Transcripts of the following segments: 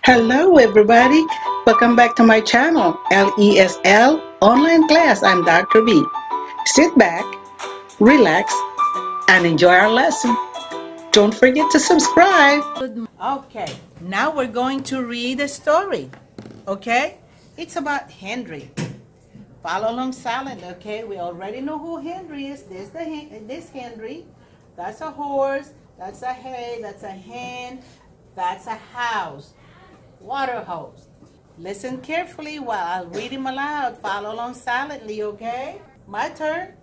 Hello everybody, welcome back to my channel, LESL Online Class. I'm Dr. B. Sit back, relax, and enjoy our lesson. Don't forget to subscribe. Okay, now we're going to read a story, okay? It's about Henry. Follow along silent, okay? We already know who Henry is. This Henry. That's a horse, that's a hay, that's a hen, that's a house. Water hose. Listen carefully while I'll read him aloud. Follow along silently, okay? My turn.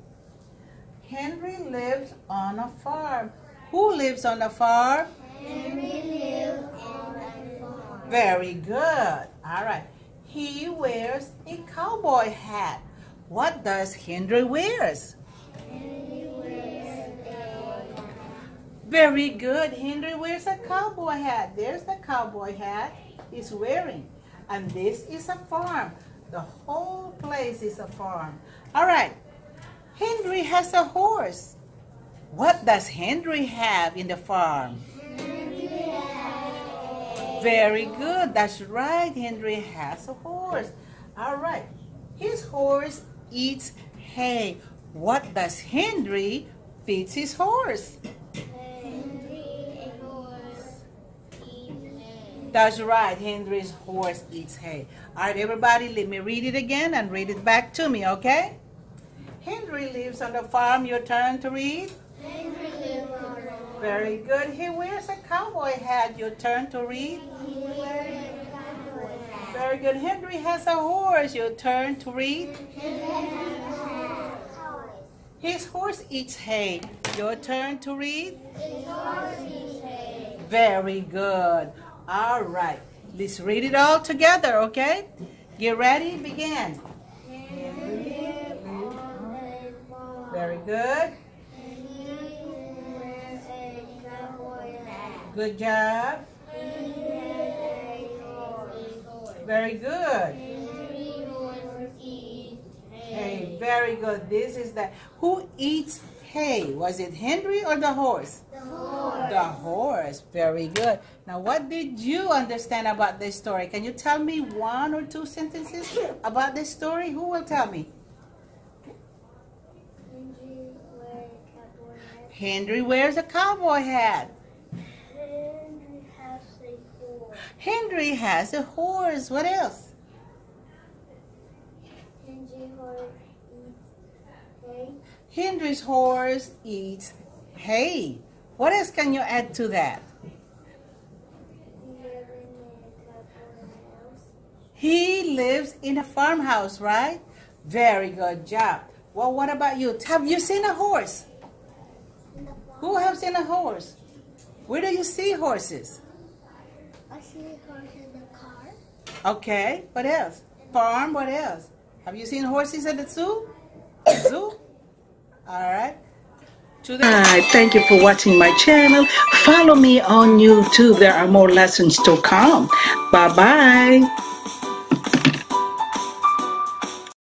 Henry lives on a farm. Who lives on a farm? Henry lives on a farm. Very good. All right. He wears a cowboy hat. What does Henry wears? Henry wears a hat. Very good. Henry wears a cowboy hat. There's the cowboy hat he's wearing. And this is a farm. The whole place is a farm. All right. Henry has a horse. What does Henry have in the farm? Henry has Very good. That's right. Henry has a horse. All right. His horse eats hay. What does Henry feeds his horse? That's right. Henry's horse eats hay. All right, everybody, let me read it again and read it back to me, okay? Henry lives on the farm. Your turn to read. Henry lives on a farm. Very good. He wears a cowboy hat. Your turn to read. He wears a cowboy hat. Very good. Henry has a horse. Your turn to read. Henry has a horse. His horse eats hay. Your turn to read. His horse eats hay. Very good. All right. Let's read it all together, okay? Get ready. Begin. Henry lives on a farm. Very good. Henry wears a cowboy hat. Good job. Henry has a horse. Very good. Henry horse eats hay. Hey, very good. This is the... Who eats hay? Was it Henry or the horse? The horse. The horse. Very good. Now, what did you understand about this story? Can you tell me one or two sentences about this story? Who will tell me? Henry wears a cowboy hat. Henry wears a cowboy hat. Henry has a horse. Henry has a horse. What else? Henry horse eats hay. Henry's horse eats hay. What else can you add to that? He lives in a farmhouse. He lives in a farmhouse, right? Very good job. Well, what about you? Have you seen a horse? In the farm. Who have seen a horse? Where do you see horses? I see a horse in the car. Okay, what else? Farm, what else? Have you seen horses at the zoo? Zoo? All right. Hi, thank you for watching my channel. Follow me on YouTube. There are more lessons to come. Bye-bye.